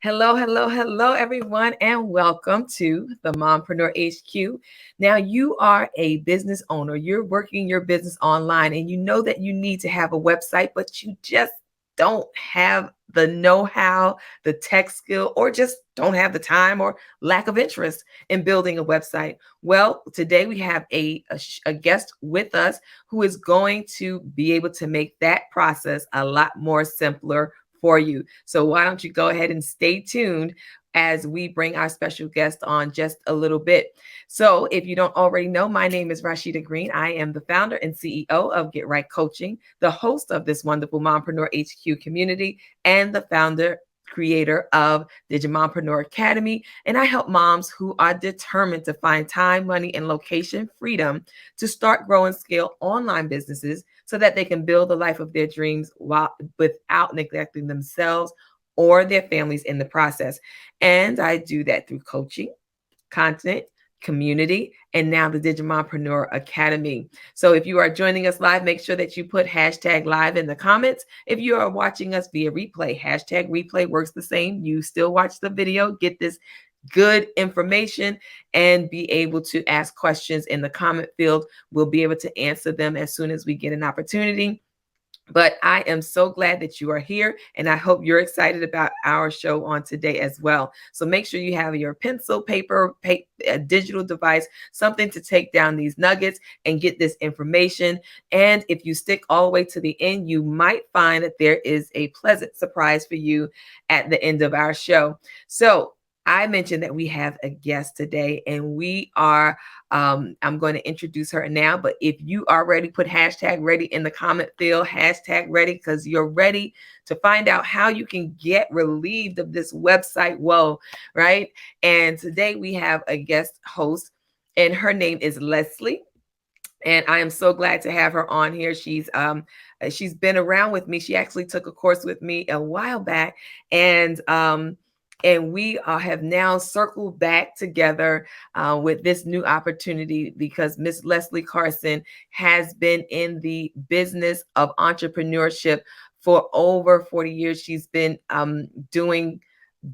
Hello, hello, hello, everyone, and welcome to the Mompreneur HQ. Now, you are a business owner. You're working your business online, and you know that you need to have a website, but you just don't have the know-how, the tech skill, or just don't have the time or lack of interest in building a website. Well, today we have a guest with us who is going to be able to make that process a lot more simpler for you. So why don't you go ahead and stay tuned as we bring our special guest on just a little bit. So if you don't already know, my name is Rashida Green. I am the founder and CEO of Get Right Coaching, the host of this wonderful Mompreneur HQ community, and the creator of Digimompreneur Academy. And I help moms who are determined to find time, money, and location freedom to start, grow, and scale online businesses so that they can build the life of their dreams without neglecting themselves or their families in the process. And I do that through coaching, content, community, and now the Digimompreneur Academy. So if you are joining us live, make sure that you put hashtag live in the comments. If you are watching us via replay, hashtag replay works the same. You still watch the video, get this good information, and be able to ask questions in the comment field. We'll be able to answer them as soon as we get an opportunity. But I am so glad that you are here, and I hope you're excited about our show on today as well. So make sure you have your pencil, paper, a digital device, something to take down these nuggets and get this information. And if you stick all the way to the end, you might find that there is a pleasant surprise for you at the end of our show. So I mentioned that we have a guest today, and we are, I'm going to introduce her now, but if you are ready, put hashtag ready in the comment field, hashtag ready, because you're ready to find out how you can get relieved of this website woe, right? And today we have a guest host, and her name is Leslie. And I am so glad to have her on here. She's been around with me. She actually took a course with me a while back, and we have now circled back together with this new opportunity because Miss Leslie Carson has been in the business of entrepreneurship for over 40 years. She's been doing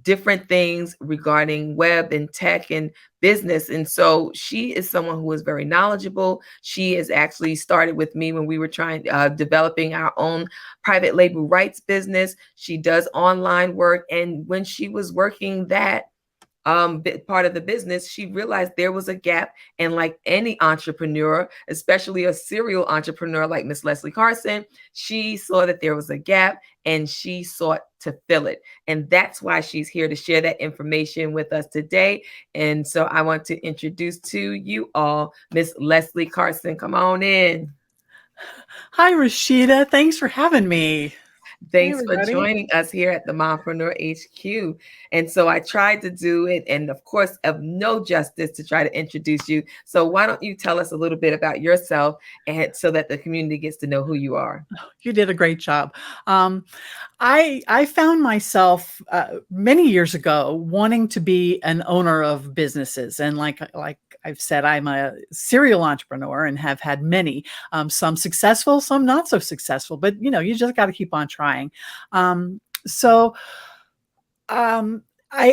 different things regarding web and tech and business. And so she is someone who is very knowledgeable. She has actually started with me when we were developing our own private label rights business. She does online work. And when she was working that part of the business, she realized there was a gap. And like any entrepreneur, especially a serial entrepreneur like Miss Leslie Carson, she saw that there was a gap and she sought to fill it. And that's why she's here to share that information with us today. And so I want to introduce to you all Miss Leslie Carson. Come on in. Hi, Rashida. Thanks for having me. Thanks for joining us here at the Mompreneur HQ. And so I tried to do it, and of course, of no justice to try to introduce you. So why don't you tell us a little bit about yourself, and so that the community gets to know who you are? You did a great job. I found myself many years ago wanting to be an owner of businesses, and like I've said, I'm a serial entrepreneur and have had many, some successful, some not so successful, but you just got to keep on trying. I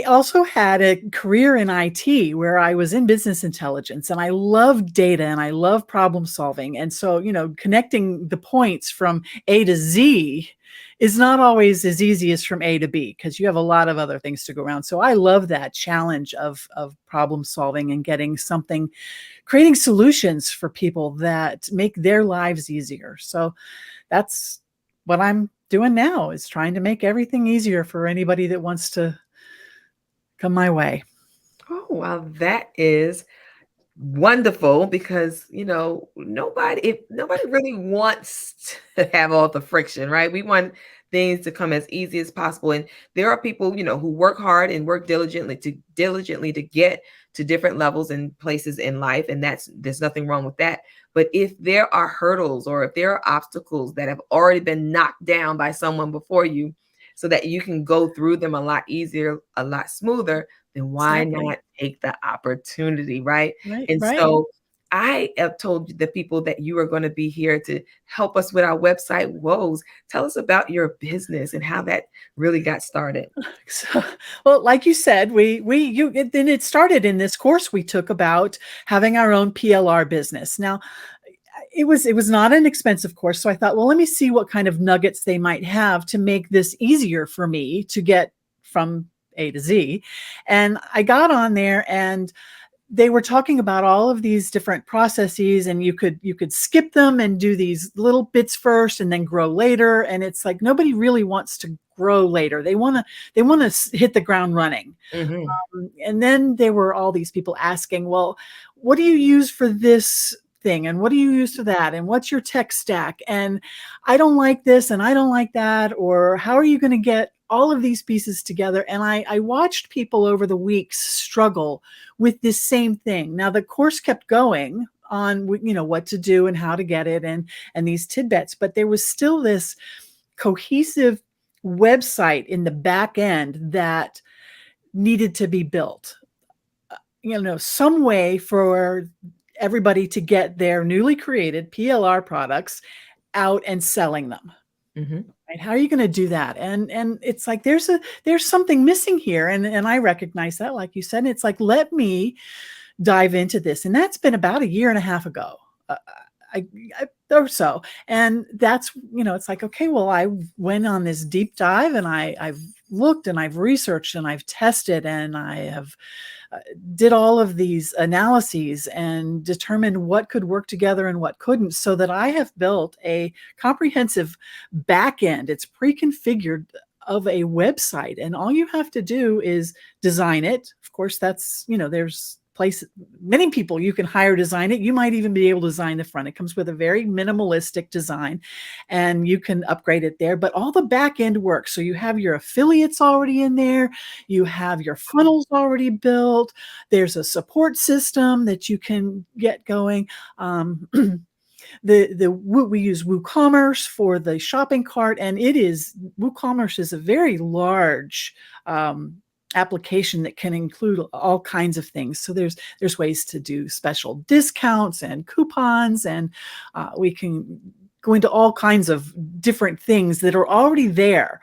also had a career in IT where I was in business intelligence, and I love data and I love problem solving. And so, connecting the points from A to Z is not always as easy as from A to B, because you have a lot of other things to go around. So I love that challenge of problem solving and creating solutions for people that make their lives easier. So that's what I'm doing now, is trying to make everything easier for anybody that wants to come my way. Oh, well, that is wonderful, because nobody really wants to have all the friction, right? We want things to come as easy as possible. And there are people, who work hard and work diligently to get to different levels and places in life. And there's nothing wrong with that. But if there are hurdles, or if there are obstacles that have already been knocked down by someone before you, so that you can go through them a lot easier, a lot smoother, then why not take the opportunity, right? Right, And right. so I have told the people that you are going to be here to help us with our website woes. Tell us about your business and how that really got started. So, well, like you said, then it started in this course we took about having our own PLR business. Now, it was not an expensive course, so I thought, well, let me see what kind of nuggets they might have to make this easier for me to get from A to Z. And I got on there, and they were talking about all of these different processes, and you could skip them and do these little bits first and then grow later. And it's like, nobody really wants to grow later. They want to hit the ground running. Mm-hmm. And then there were all these people asking, well, what do you use for this thing? And what do you use for that? And what's your tech stack? And I don't like this and I don't like that. Or how are you going to get all of these pieces together? And I watched people over the weeks struggle with this same thing. Now, the course kept going on, what to do and how to get it and these tidbits, but there was still this cohesive website in the back end that needed to be built. Some way for everybody to get their newly created PLR products out and selling them. Mm-hmm. Right? How are you going to do that? And it's like, there's something missing here. And I recognize that, like you said, and it's like, let me dive into this. And that's been about a year and a half ago. Or so. And that's, it's like, okay, well, I went on this deep dive, and I've looked and I've researched and I've tested, and I have did all of these analyses and determined what could work together and what couldn't, so that I have built a comprehensive back end. It's pre-configured of a website, and all you have to do is design it. Of course, that's, there's many people you can hire design it. You might even be able to design the front. It comes with a very minimalistic design, and you can upgrade it there, but all the back end works. So you have your affiliates already in there. You have your funnels already built. There's a support system that you can get going. We use WooCommerce for the shopping cart, and WooCommerce is a very large application that can include all kinds of things. So there's ways to do special discounts and coupons, and we can go into all kinds of different things that are already there.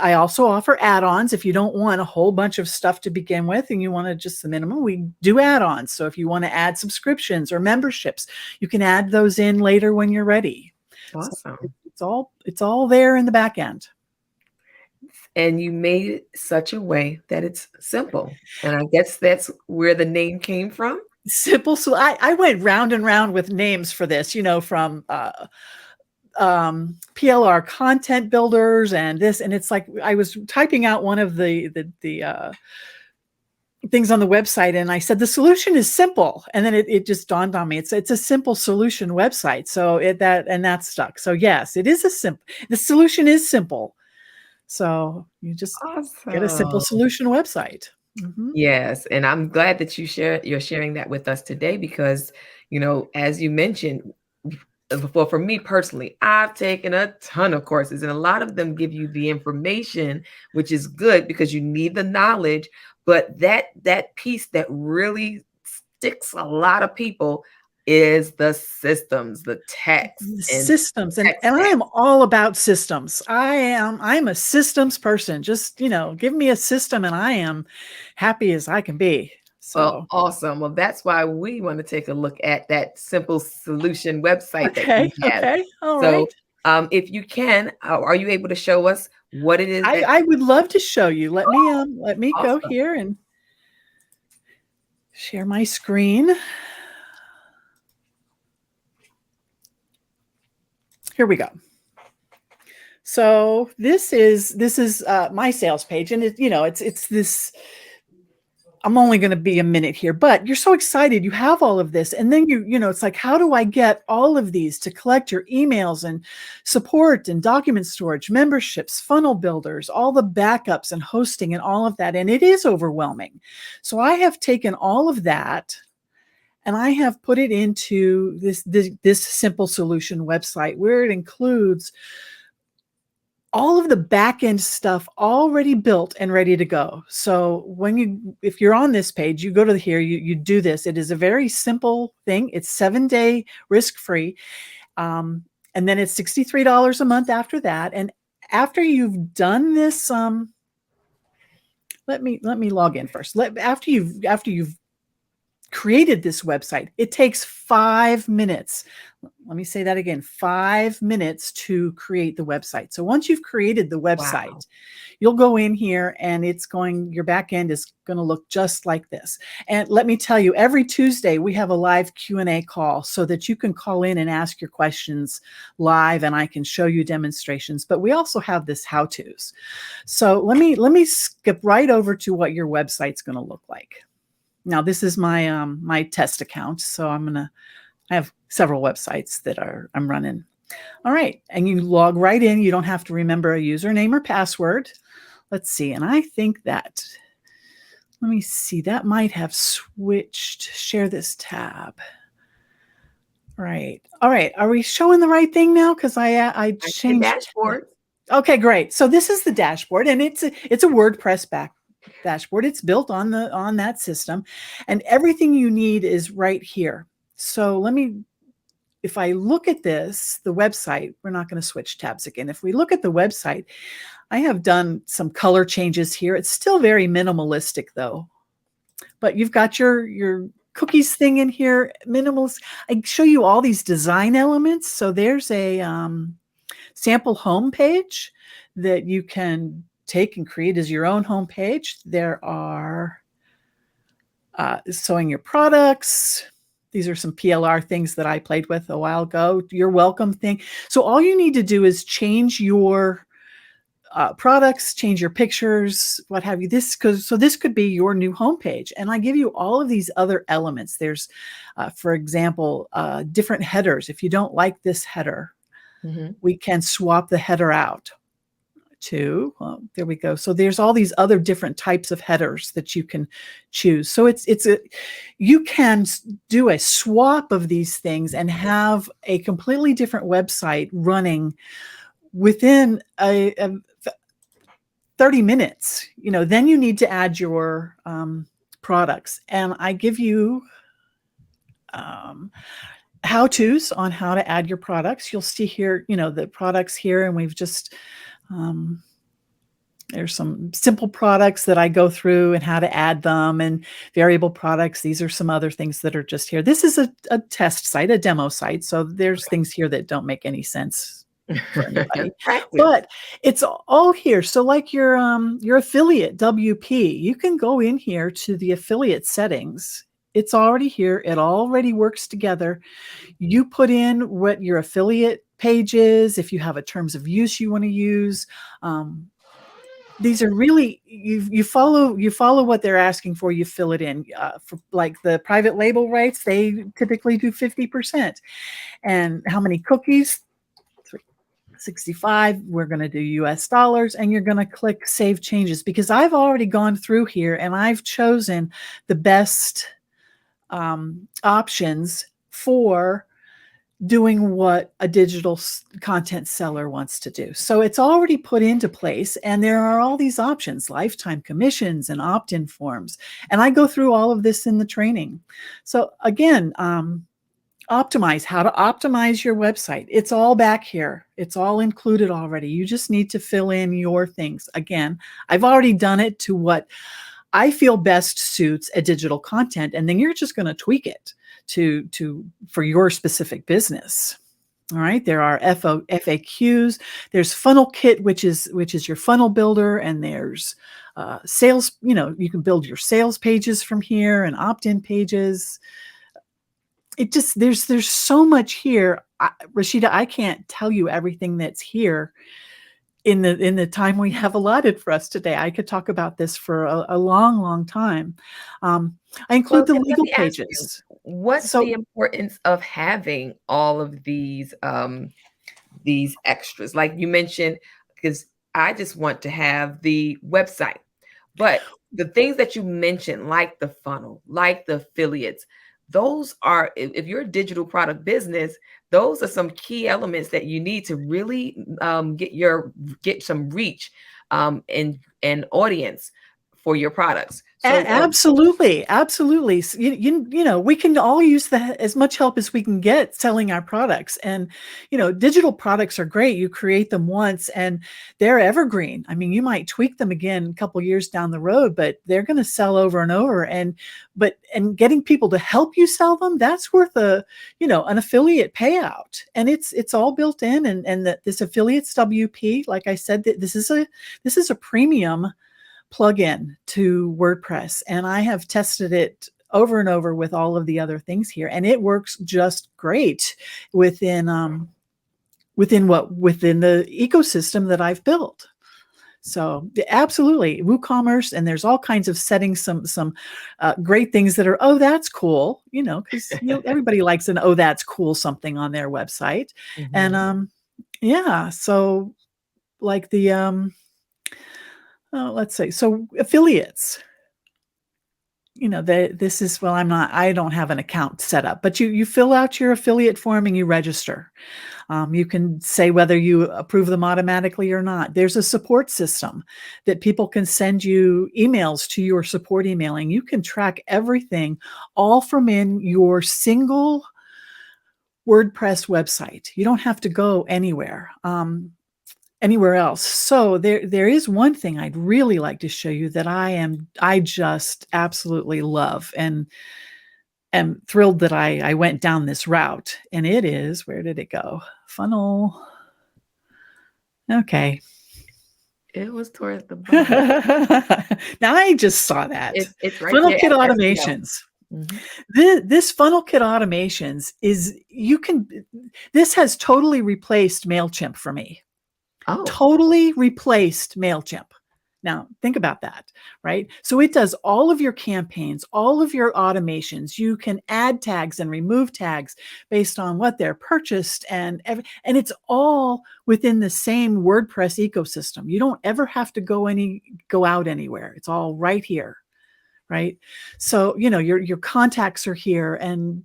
I also offer add-ons. If you don't want a whole bunch of stuff to begin with and you want just the minimum, we do add-ons. So if you want to add subscriptions or memberships, you can add those in later when you're ready. Awesome. So it's all there in the back end. And you made it such a way that it's simple. And I guess that's where the name came from. Simple. So I went round and round with names for this, from PLR content builders and this. And it's like, I was typing out one of the things on the website, and I said, the solution is simple. And then it just dawned on me. It's a simple solution website. So that stuck. So yes, it is the solution is simple. So you just get a simple solution website. Mm-hmm. Yes. And I'm glad that you're sharing that with us today, because, as you mentioned, for me personally, I've taken a ton of courses, and a lot of them give you the information, which is good because you need the knowledge. But that piece that really sticks a lot of people is the systems, the text, systems. And I am all about systems. I'm a systems person. Just, give me a system and I am happy as I can be. So well, awesome. Well, that's why we want to take a look at that simple solution website that you have. Okay. All right. If you can, are you able to show us what it is? I would love to show you. Let me awesome. Go here and share my screen. Here we go. So this is my sales page, and it's this. I'm only going to be a minute here, but you're so excited. You have all of this, and then it's like, how do I get all of these to collect your emails and support and document storage, memberships, funnel builders, all the backups and hosting and all of that, and it is overwhelming. So I have taken all of that, and I have put it into this simple solution website, where it includes all of the back end stuff already built and ready to go. So if you're on this page, you go to here, you do this. It is a very simple thing. It's 7-day risk-free. And then it's $63 a month after that. And after you've done this, let me log in first. After you've created this website, it takes 5 minutes. Let me say that again, 5 minutes to create the website. So once you've created the website, wow, you'll go in here and your back end is going to look just like this. And let me tell you, every Tuesday we have a live Q&A call so that you can call in and ask your questions live, and I can show you demonstrations. But we also have this how-tos. So let me skip right over to what your website's going to look like. Now, this is my my test account, so I have several websites that I'm running. All right, and you log right in. You don't have to remember a username or password. Let's see, and I think let me see, that might have switched. Share this tab. Right. All right. Are we showing the right thing now? Because I changed the dashboard. Okay, great. So this is the dashboard, and it's a WordPress dashboard. It's built on that system, and everything you need is right here. So if I look at this, the website, we're not going to switch tabs again. If we look at the website, I have done some color changes here. It's still very minimalistic though, but you've got your cookies thing in here, minimalist. I show you all these design elements. So there's a sample home page that you can take and create as your own home page. There are showing your products. These are some PLR things that I played with a while ago. Your welcome thing. So all you need to do is change your products, change your pictures, what have you. This could be your new homepage. And I give you all of these other elements. There's, for example, different headers. If you don't like this header, we can swap the header out. There we go. So there's all these other different types of headers that you can choose. So you can do a swap of these things and have a completely different website running within a 30 minutes. Then you need to add your products, and I give you how-tos on how to add your products. You'll see here, the products here, and we've just there's some simple products that I go through and how to add them, and variable products. These are some other things that are just here. This is a test site, a demo site. So there's things here that don't make any sense for anybody, but it's all here. So like your affiliate WP, you can go in here to the affiliate settings. It's already here. It already works together. You put in what your affiliate page is. If you have a terms of use you want to use, these are really, you follow what they're asking for. You fill it in. For like the private label rights, they typically do 50%. And how many cookies? 65. We're going to do US dollars, and you're going to click Save Changes, because I've already gone through here and I've chosen the best options for doing what a digital content seller wants to do. So it's already put into place, and there are all these options, lifetime commissions and opt-in forms. And I go through all of this in the training. So again, how to optimize your website. It's all back here. It's all included already. You just need to fill in your things. Again, I've already done it to what I feel best suits a digital content, and then you're just going to tweak it for your specific business. All right. There are FAQs. There's Funnel Kit, which is your funnel builder, and there's sales. You can build your sales pages from here and opt-in pages. There's so much here. Rashida, I can't tell you everything that's here in the time we have allotted for us today. I could talk about this for a long time. I include the legal pages. What's the importance of having all of these extras? Like you mentioned, because I just want to have the website, but the things that you mentioned, like the funnel, like the affiliates, those are, if you're a digital product business, those are some key elements that you need to really get some reach and audience for your products. So Absolutely. Absolutely. You know, we can all use as much help as we can get selling our products. And, you know, digital products are great. You create them once and they're evergreen. I mean, you might tweak them again a couple years down the road, but they're going to sell over and over. And getting people to help you sell them, that's worth an affiliate payout. And it's all built in. And this affiliates WP, like I said, this is a premium plugin to WordPress, and I have tested it over and over with all of the other things here, and it works just great within the ecosystem that I've built. So absolutely, WooCommerce, and there's all kinds of settings, some great things that are, oh, that's cool, because everybody likes an, oh, that's cool something on their website. And yeah, so like the let's say, so affiliates, this is, well, I don't have an account set up, but you fill out your affiliate form and you register. You can say whether you approve them automatically or not. There's a support system that people can send you emails to your support emailing. You can track everything all from in your single WordPress website. You don't have to go anywhere else. So there is one thing I'd really like to show you that I just absolutely love and am thrilled that I went down this route. And it is, where did it go? Funnel. Okay. It was towards the bottom. Now I just saw that. It's right Funnel there. Kit Automations. This Funnel Kit Automations this has totally replaced MailChimp for me. Oh. Totally replaced MailChimp. Now, think about that, right? So it does all of your campaigns, all of your automations. You can add tags and remove tags based on what they're purchased, and it's all within the same WordPress ecosystem. You don't ever have to go out anywhere. It's all right here, right? So, your contacts are here, and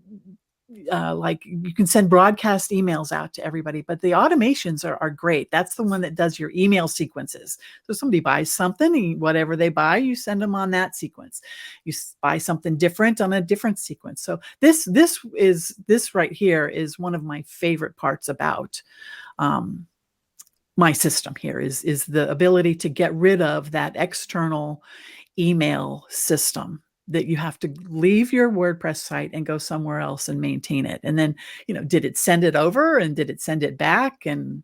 like you can send broadcast emails out to everybody, but the automations are great. That's the one that does your email sequences. So somebody buys something, whatever they buy, you send them on that sequence. You buy something different on a different sequence. So this right here is one of my favorite parts about my system here is the ability to get rid of that external email system that you have to leave your WordPress site and go somewhere else and maintain it. And then, did it send it over, and did it send it back? And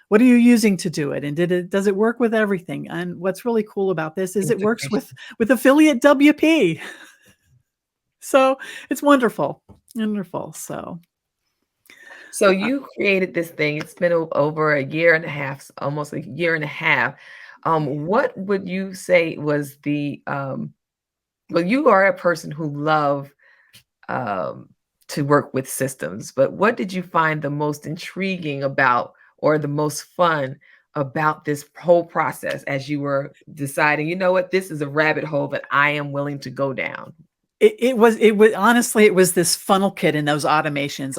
what are you using to do it? And does it work with everything? And what's really cool about this is it works with affiliate WP. So it's wonderful. Wonderful. So you created this thing. It's been over a year and a half, almost a year and a half. What would you say was the well, you are a person who love to work with systems, but what did you find the most intriguing about, or the most fun about this whole process as you were deciding, this is a rabbit hole that I am willing to go down? It was honestly, it was this funnel kit and those automations.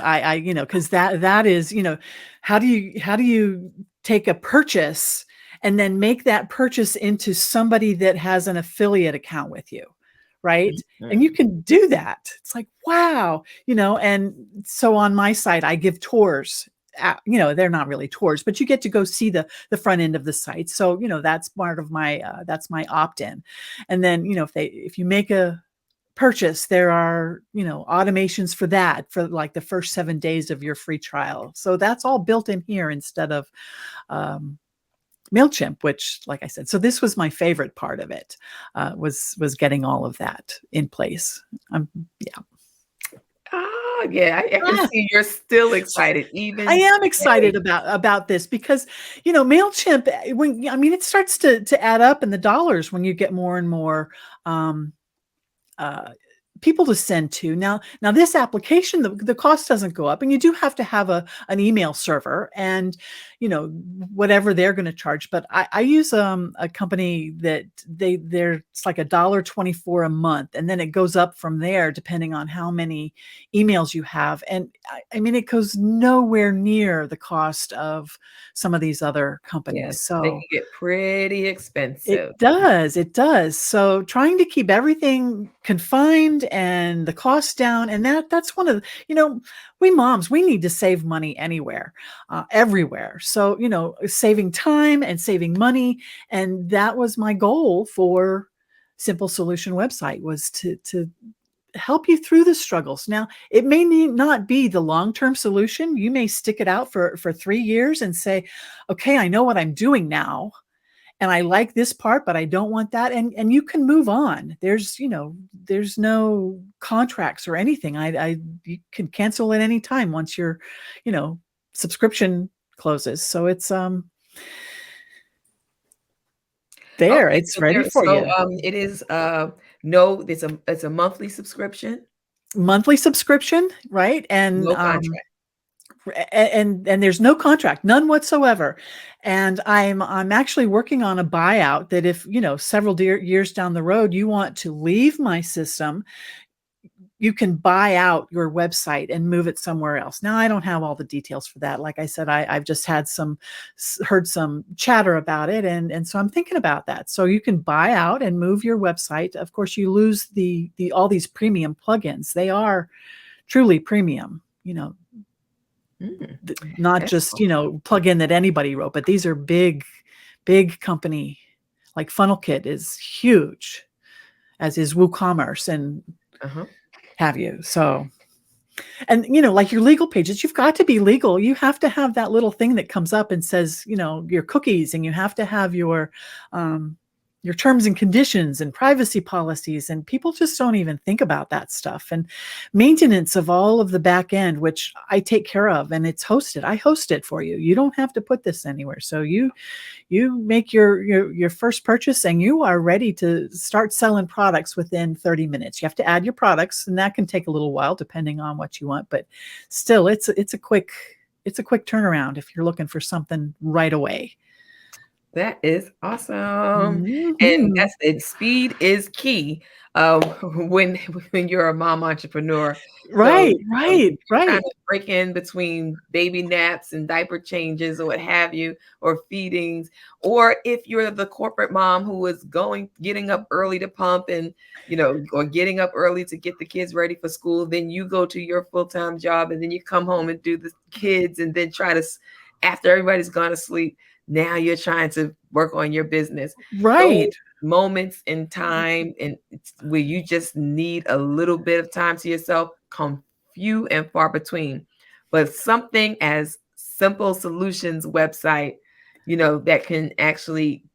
Because that is, how do you take a purchase and then make that purchase into somebody that has an affiliate account with you? Right. Mm-hmm. And you can do that. It's like, wow, and so on my site, I give tours. They're not really tours, but you get to go see the front end of the site. So, that's part of that's my opt-in. And then, if you make a purchase, there are, automations for that, for like the first 7 days of your free trial. So that's all built in here instead of, MailChimp, which, like I said, so this was my favorite part of it, was getting all of that in place. Yeah. Oh, yeah. I can see you're still excited. Even I am excited about this because, MailChimp, it starts to add up in the dollars when you get more and more people to send to. Now this application, the cost doesn't go up, and you do have to have an email server and, whatever they're going to charge. But I use a company that it's like $1.24 a month, and then it goes up from there depending on how many emails you have. And I mean, it goes nowhere near the cost of some of these other companies. Yes, So they can get pretty expensive. It does. So trying to keep everything confined and the cost down, and that's one of the, we moms, we need to save money everywhere. So, saving time and saving money. And that was my goal for Simple Solution website, was to help you through the struggles. Now, it may not be the long-term solution. You may stick it out for 3 years and say, okay, I know what I'm doing now, and I like this part, but I don't want that. And you can move on. There's no contracts or anything. You can cancel at any time once your, subscription closes. So it's there. Okay, It's ready for you. It is no, it's a monthly subscription. Monthly subscription, right? And No contract. and there's no contract, none whatsoever. And I'm actually working on a buyout that if, several years down the road, you want to leave my system, you can buy out your website and move it somewhere else. Now, I don't have all the details for that. Like I said, I've just heard some chatter about it. And so I'm thinking about that. So you can buy out and move your website. Of course, you lose all these premium plugins. They are truly premium, not just, plugin that anybody wrote, but these are big company. Like FunnelKit is huge, as is WooCommerce and have you. So, and, like your legal pages, you've got to be legal. You have to have that little thing that comes up and says, your cookies, and you have to have your terms and conditions and privacy policies, and people just don't even think about that stuff. And maintenance of all of the back end, which I take care of, and it's hosted. I host it for you. You don't have to put this anywhere. So you make your first purchase, and you are ready to start selling products within 30 minutes. You have to add your products, and that can take a little while depending on what you want, but still it's a quick turnaround if you're looking for something right away. That is awesome. And that's it. Speed is key when you're a mom entrepreneur. Right. Trying to break in between baby naps and diaper changes or what have you, or feedings, or if you're the corporate mom who is getting up early to pump and, or getting up early to get the kids ready for school, then you go to your full-time job and then you come home and do the kids and then try to, after everybody's gone to sleep, now you're trying to work on your business. Right. Those moments in time and where you just need a little bit of time to yourself come few and far between. But something as Simple Solutions website, that can actually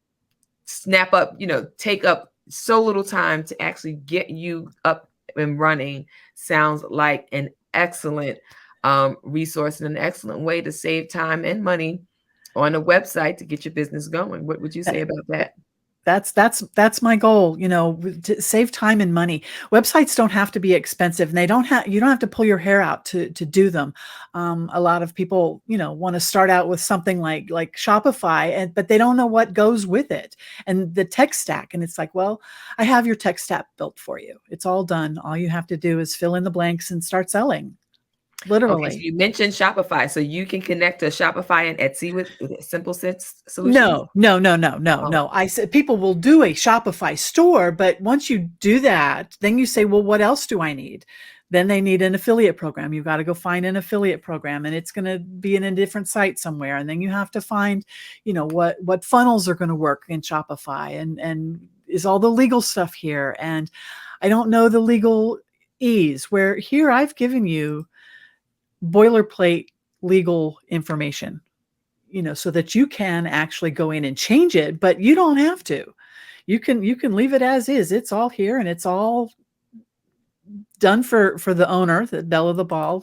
snap up, take up so little time to actually get you up and running, sounds like an excellent resource and an excellent way to save time and money on a website to get your business going. What would you say about that? That's my goal, to save time and money. Websites don't have to be expensive, and you don't have to pull your hair out to do them. A lot of people, want to start out with something like Shopify, but they don't know what goes with it and the tech stack. And it's like, well, I have your tech stack built for you. It's all done. All you have to do is fill in the blanks and start selling. Literally. Okay, so you mentioned Shopify, so you can connect to Shopify and Etsy with Simple Solutions? No. I said people will do a Shopify store, but once you do that, then you say, well, what else do I need? Then they need an affiliate program. You've got to go find an affiliate program, and it's going to be in a different site somewhere. And then you have to find, what funnels are going to work in Shopify, and is all the legal stuff here. And I don't know the legal ease, where here I've given you boilerplate legal information, so that you can actually go in and change it, but you don't have to. You can leave it as is. It's all here, and it's all done for the owner, the belle of the ball.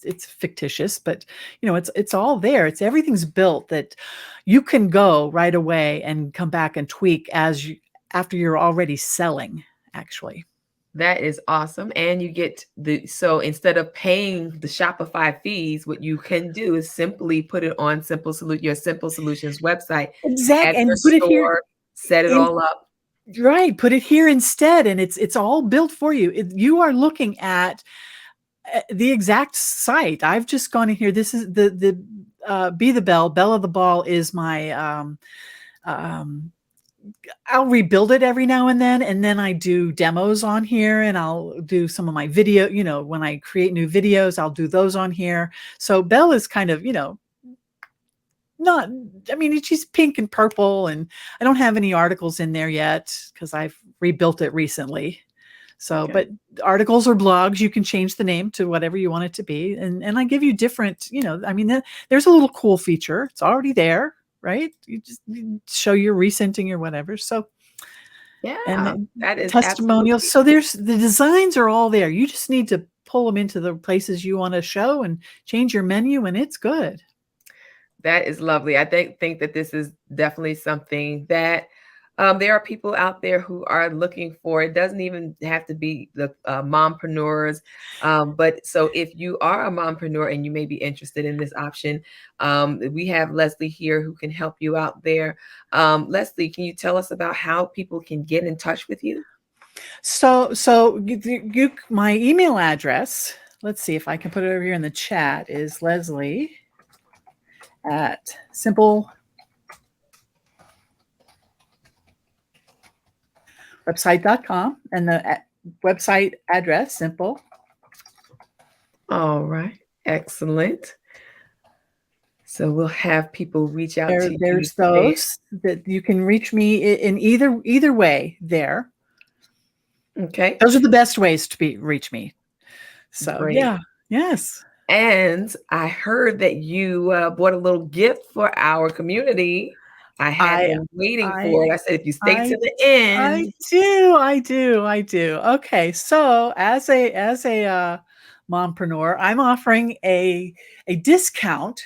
It's fictitious, but it's all there. Everything's built that you can go right away and come back and tweak after you're already selling, actually. That is awesome. And you get so instead of paying the Shopify fees, what you can do is simply put it on your Simple Solutions website, add Exactly, your and put it here store, set it in all up. right, put it here instead, and it's all built for you. You are looking at the exact site. I've just gone in here. This is Be the Bell of the Ball is my I'll rebuild it every now and then I do demos on here, and I'll do some of my video, when I create new videos, I'll do those on here. So Belle is kind of, not, I mean, she's pink and purple, and I don't have any articles in there yet because I've rebuilt it recently. So, Okay. but articles or blogs, you can change the name to whatever you want it to be. And I give you different, I mean, there's a little cool feature. It's already there, right? You just show your recenting or whatever. So, Yeah, and that is testimonials. absolutely. So the designs are all there. You just need to pull them into the places you want to show and change your menu, and it's good. That is lovely. I think that this is definitely something that there are people out there who are looking for. It doesn't even have to be the mompreneurs. But so if you are a mompreneur and you may be interested in this option, we have Leslie here who can help you out there. Leslie, can you tell us about how people can get in touch with you? So my email address, let's see if I can put it over here in the chat, is Leslie at simplewebsite.com, and the website address, simple. All right. Excellent. So we'll have people reach out to you. There's those that you can reach me in either way there. Okay. Those are the best ways to reach me. So Great. yeah. Yes. And I heard that you bought a little gift for our community. I had been waiting for it. I said, if you stay to the end. I do. Okay. So as a mompreneur, I'm offering a discount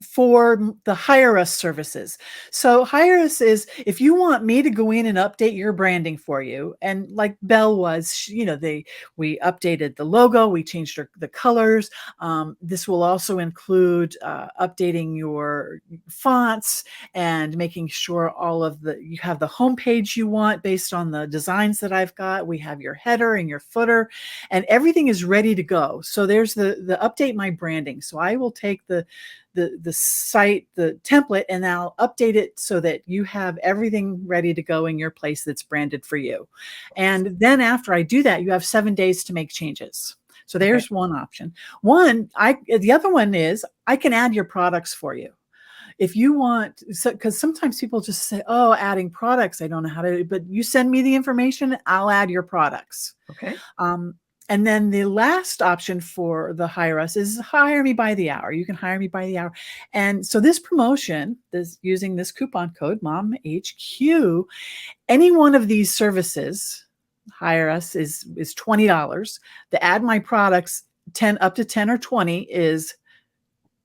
for the Hire Us services. So Hire Us is if you want me to go in and update your branding for you, and like Belle was, we updated the logo, we changed the colors. This will also include updating your fonts and making sure you have the homepage you want based on the designs that I've got. We have your header and your footer, and everything is ready to go. So there's the update my branding. So I will take the site, the template, and I'll update it so that you have everything ready to go in your place that's branded for you. And then after I do that, you have 7 days to make changes. So there's one option. The other one is I can add your products for you. If you want, because sometimes people just say, oh, adding products, I don't know how to, but you send me the information, I'll add your products. Okay. And then the last option for the Hire Us is hire me by the hour. You can hire me by the hour. And so this promotion, using this coupon code MomHQ, any one of these services, Hire Us is $20. To add my products, up to 10 or 20 is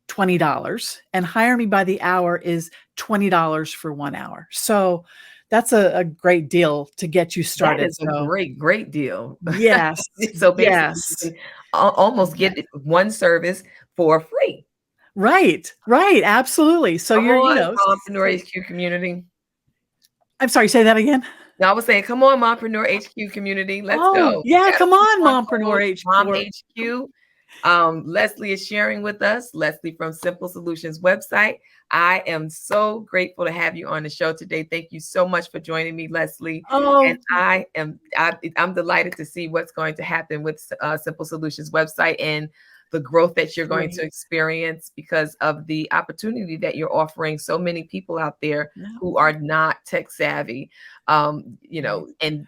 $20. And hire me by the hour is $20 for 1 hour. So that's a great deal to get you started. That is a great deal. Yes. So basically, you can almost get one service for free. Right. Absolutely. So come on, Mompreneur HQ community. I'm sorry, say that again. No, I was saying, come on, Mompreneur HQ community. Let's go. Yeah, come on, Mompreneur HQ. Mom HQ. Leslie is sharing with us, Leslie from Simple Solutions website. I am so grateful to have you on the show today. Thank you so much for joining me, Leslie. And I'm delighted to see what's going to happen with Simple Solutions website and the growth that you're going to experience because of the opportunity that you're offering so many people out there who are not tech savvy. And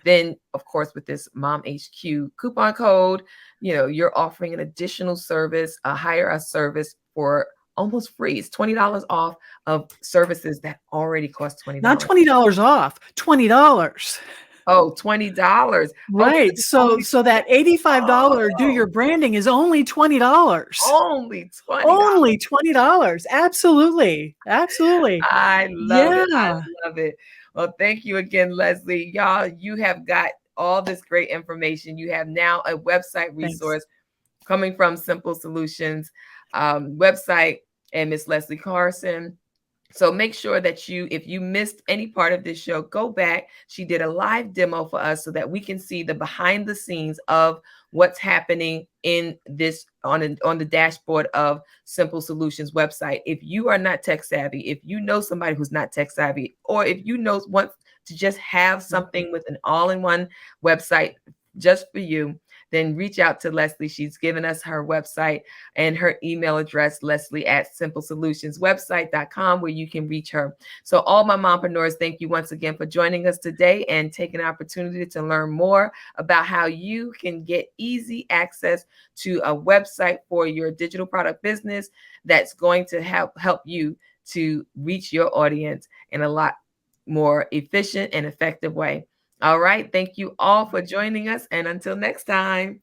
then of course with this Mom HQ coupon code, you're offering an additional service, a Hire Us service for almost free. It's $20 off of services that already cost $20. Not $20 off, $20. Oh, $20. Right. So that $85 do your branding is only $20. Only $20. Only $20. Absolutely. I love it. I love it. Well, thank you again, Leslie. Y'all, you have got all this great information. You have now a website resource coming from Simple Solutions website and Miss Leslie Carson. So make sure that if you missed any part of this show, go back. She did a live demo for us so that we can see the behind the scenes of what's happening in this on the dashboard of Simple Solutions website. If you are not tech savvy, if you know somebody who's not tech savvy, or if you know want to just have something with an all-in-one website just for you, then reach out to Leslie. She's given us her website and her email address, leslie@simplesolutionswebsite.com, where you can reach her. So all my mompreneurs, thank you once again for joining us today and taking an opportunity to learn more about how you can get easy access to a website for your digital product business that's going to help you to reach your audience in a lot more efficient and effective way. All right. Thank you all for joining us. And until next time.